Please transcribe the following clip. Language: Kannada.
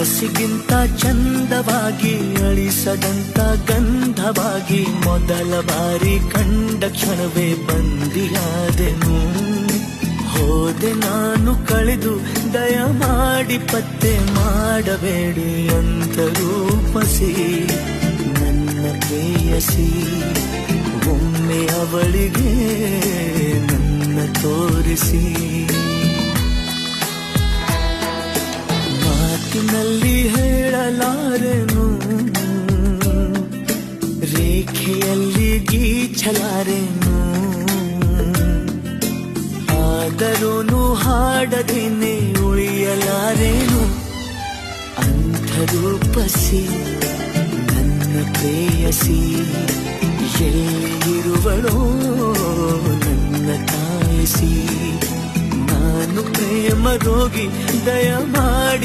ತುಳಸಿಗಿಂತ ಚಂದವಾಗಿ ಅಳಿಸದಂತ ಗಂಧವಾಗಿ ಮೊದಲ ಬಾರಿ ಕಂಡ ಕ್ಷಣವೇ ಬಂದಿಯಾದೆನು. ಹೋದೆ ನಾನು ಕಳೆದು ದಯ ಮಾಡಿ ಪತ್ತೆ ಮಾಡಬೇಡಿ ಅಂತ ರೂಪಸಿ ನನ್ನ ಪ್ರೇಯಸಿ. ಒಮ್ಮೆ ಅವಳಿಗೆ ನನ್ನ ತೋರಿಸಿ. ಮಾತಿನಲ್ಲಿ ಹೇಳಲಾರೆನು, ರೇಖೆಯಲ್ಲಿ ಗೀಚಲಾರೆನು. ಆದರೂನು ಹಾಡದೇನೆ ಉಳಿಯಲಾರೇನು ಅಂಥ ರೂಪಸಿ ನನ್ನ ಪ್ರೇಯಸಿ. ಎಲ್ಲಿರುವಳೋ ನನ್ನ ತಾಯಿಸಿ. ನಾನು ಪ್ರೇಮ ರೋಗಿ, ದಯ ಮಾಡಿ